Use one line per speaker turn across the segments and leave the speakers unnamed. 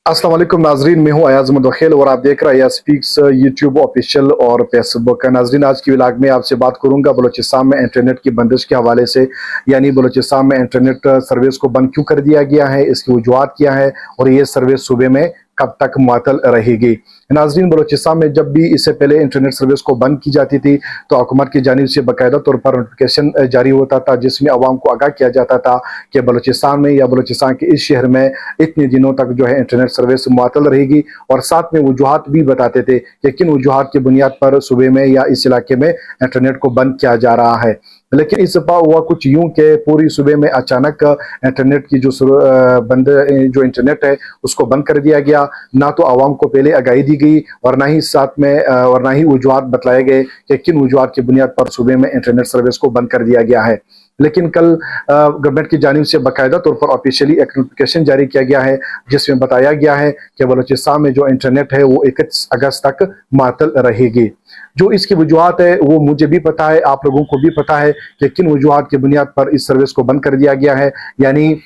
अस्सलाम वालेकुम नाजरीन, मैं हूं अयाज मुदखिल और आप देख रहे हैं स्पीक्स यूट्यूब ऑफिशियल और फेसबुक का। नाजरीन, आज की व्लॉग में आपसे बात करूंगा बलूचिस्तान में इंटरनेट की बंदिश के हवाले से, यानी बलूचिस्तान में इंटरनेट सर्विस को बंद क्यों कर दिया गया है, इसकी वजूहत क्या है और ये सर्विस सूबे में कब तक मुअत्तल रहेगी। नाजरीन, बलूचिस्तान में जब भी इससे पहले इंटरनेट सर्विस को बंद की जाती थी तो हुकूमत की जानिब से बाकायदा तौर पर नोटिफिकेशन जारी होता था, जिसमें अवाम को आगाह किया जाता था कि बलूचिस्तान में या बलूचिस्तान के इस शहर में इतने दिनों तक जो है इंटरनेट सर्विस मुअत्तल रहेगी, और साथ में वजूहत भी बताते थे कि किन वजूहत की बुनियाद पर सूबे में या इस इलाके में इंटरनेट को बंद किया जा रहा है। लेकिन इस दफा हुआ कुछ यूं कि पूरी सूबे में अचानक इंटरनेट की जो इंटरनेट है उसको बंद कर दिया गया। ना तो आवाम को पहले आगाही दी गई और ना ही साथ में और ना ही वजूहत बतलाए गए कि किन वजूहत की बुनियाद पर सूबे में इंटरनेट सर्विस को बंद कर दिया गया है। लेकिन कल गवर्नमेंट की जानिब से बाकायदा तौर पर ऑफिशियली एक नोटिफिकेशन जारी किया गया है, जिसमें बताया गया है कि बलूचिस्तान में जो इंटरनेट है वो 21 अगस्त तक मुअत्तल रहेगी। जो इसकी वजूहत है वो मुझे भी पता है, आप लोगों को भी पता है कि किन वजूहत की बुनियाद पर इस सर्विस को बंद कर दिया गया है। यानी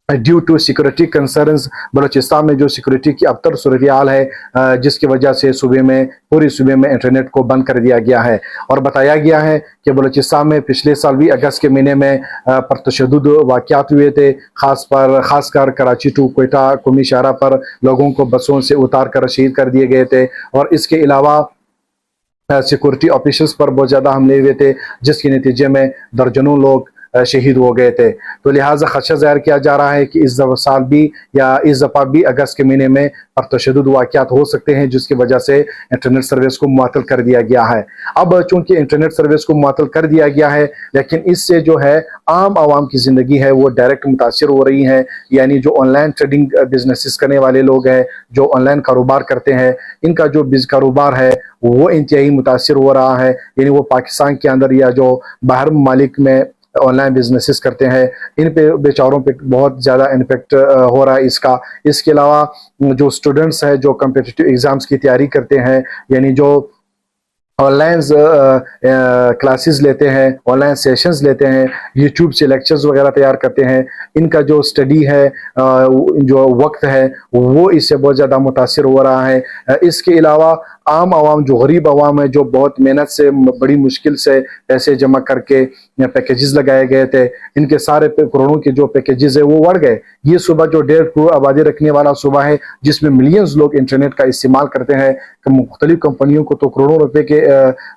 due to security concerns, Balochistan में जो सिक्योरिटी की अबतर सूरत हाल है, जिसकी वजह से पूरी सूबे में इंटरनेट को बंद कर दिया गया है। और बताया गया है कि बलूचिस्तान में पिछले साल भी अगस्त के महीने में परतशद्दुद वाक़यात हुए थे, खासकर कराची टू कोयटा कौमी शाहरा पर लोगों को बसों से उतार कर शहीद कर दिए गए थे। और इसके अलावा सिक्योरिटी ऑफिसर्स पर बहुत ज़्यादा हमले हुए थे, जिसके नतीजे में दर्जनों लोग शहीद हो गए थे। तो लिहाजा खदशा ज़ाहिर किया जा रहा है कि इस साल भी या इस दफ़ा भी अगस्त के महीने में तशद्दुद वाक़यात हो सकते हैं, जिसकी वजह से इंटरनेट सर्विस को मुअत्तल कर दिया गया है। अब चूंकि इंटरनेट सर्विस को मुअत्तल कर दिया गया है, लेकिन इससे जो है आम आवाम की ज़िंदगी है वो डायरेक्ट मुतासिर हो रही है। यानी जो ऑनलाइन ट्रेडिंग बिजनेसेस करने वाले लोग हैं, जो ऑनलाइन कारोबार करते हैं, इनका जो कारोबार है वो इंतहाई मुतासिर हो रहा है। यानी वो पाकिस्तान के अंदर या जो बाहर ममालिक में ऑनलाइन बिजनेसेस करते हैं, इन पे बेचारों पे बहुत ज़्यादा इम्पेक्ट हो रहा है इसका। इसके अलावा जो स्टूडेंट्स हैं जो कम्पिटिटिव एग्ज़ाम्स की तैयारी करते हैं, यानी जो ऑनलाइन क्लासेस लेते हैं, ऑनलाइन सेशंस लेते हैं, यूट्यूब से लेक्चर्स वगैरह तैयार करते हैं, इनका जो स्टडी है, जो वक्त है वो इससे बहुत ज़्यादा मुतासिर हो रहा है। इसके अलावा आम आवाम, जो गरीब आवाम है, जो बहुत मेहनत से बड़ी मुश्किल से पैसे जमा करके पैकेजेस लगाए गए थे, इनके सारे करोड़ों के जो पैकेजेस है वो बढ़ गए। ये सूबा जो 1.5 करोड़ आबादी रखने वाला सूबा है, जिसमें मिलियंस लोग इंटरनेट का इस्तेमाल करते हैं, मुख्तलिफ कंपनियों को तो करोड़ों रुपए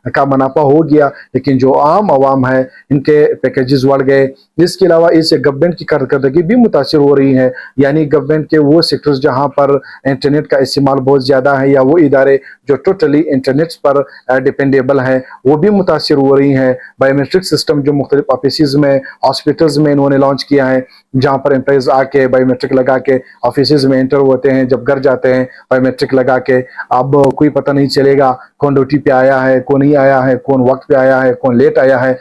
का मुनाफा हो गया, लेकिन जो आम आवाम है इनके पैकेजेस बढ़ गए। इसके अलावा इससे गवर्नमेंट की कारकर्दगी भी मुतासिर हो रही है। यानी गवर्नमेंट के वो सेक्टर्स जहाँ पर इंटरनेट का इस्तेमाल बहुत ज़्यादा है, या वो इदारे जो टोटली इंटरनेट पर डिपेंडेबल हैं, वो भी मुतासिर हो रही हैं। बायोमेट्रिक सिस्टम जो मुख्तलिफ ऑफिस में, हॉस्पिटल्स में इन्होंने लॉन्च किया है, जहाँ पर एम्प्लॉइज आके बायोमेट्रिक लगा के ऑफिस में एंटर होते हैं, जब घर जाते हैं बायोमेट्रिक लगा के, अब कोई पता नहीं चलेगा कौन ड्यूटी पे आया है, कौन नहीं आया है, कौन वक्त पे आया है, कौन लेट आया है।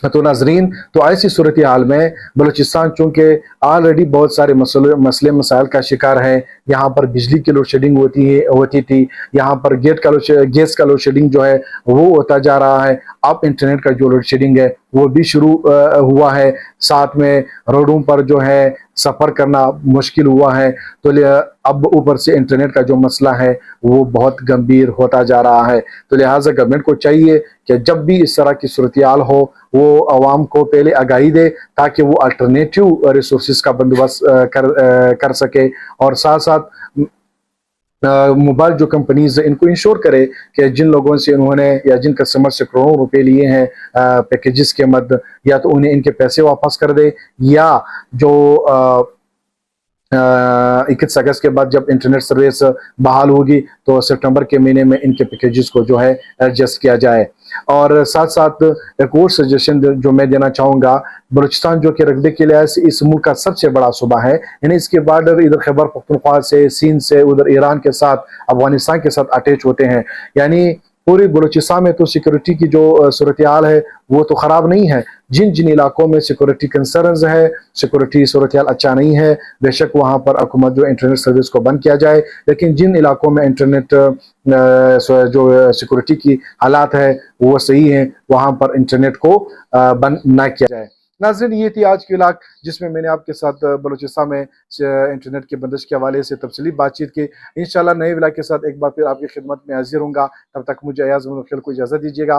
तो नाजरीन, तो ऐसी सूरत हाल में बलूचिस्तान चूँकि ऑलरेडी बहुत सारे मसले मसाइल का शिकार है। यहाँ पर बिजली की लोड शेडिंग होती थी, यहाँ पर गैस का लोड शेडिंग जो है वो होता जा रहा है। अब इंटरनेट का जो लोड शेडिंग है वो भी शुरू हुआ है। साथ में रोडों पर जो है सफ़र करना मुश्किल हुआ है। तो अब ऊपर से इंटरनेट का जो मसला है वो बहुत गंभीर होता जा रहा है। तो लिहाजा गवर्नमेंट को चाहिए कि जब भी इस तरह की सूरत हाल हो वो आवाम को पहले आगाही दे, ताकि वो अल्टरनेटिव रिसोर्सेज का बंदोबस्त कर सके, और साथ साथ मोबाइल जो कंपनीज इनको इंश्योर करे कि जिन लोगों से उन्होंने या जिन कस्टमर से करोड़ों रुपए लिए हैं पैकेजेस के मद, या तो उन्हें इनके पैसे वापस कर दे, या जो 21 अगस्त के बाद जब इंटरनेट सर्विस बहाल होगी तो सितंबर के महीने में इनके पैकेजेस को जो है एडजस्ट किया जाए। और साथ साथ एक और सजेशन जो मैं देना चाहूँगा, बलूचिस्तान जो कि रकबे के लिहाज से इस मुल्क का सबसे बड़ा सूबा है, यानी इसके बॉर्डर इधर खैबर पख्तूनख्वा से, सिंध से, उधर ईरान के साथ, अफगानिस्तान के साथ अटैच होते हैं। यानी पूरी बलूचिस्तान में तो सिक्योरिटी की जो सूरत हाल है वो तो ख़राब नहीं है। जिन जिन इलाकों में सिक्योरिटी कंसर्न्स है, सिक्योरिटी सूरत हाल अच्छा नहीं है, बेशक वहाँ पर हुकूमत जो इंटरनेट सर्विस को बंद किया जाए, लेकिन जिन इलाकों में इंटरनेट जो सिक्योरिटी की हालात है वो सही है, वहाँ पर इंटरनेट को बंद ना किया जाए। नाज़रीन, ये थी आज की व्लॉग जिसमें मैंने आपके साथ बलूचिस्तान में इंटरनेट की बंदिश के हवाले से तफसीली बातचीत की। इंशाल्लाह नए व्लॉग के साथ एक बार फिर आपकी खिदमत में हाजिर होऊंगा। तब तक मुझे अयाज मुनखिल को इजाज़त दीजिएगा।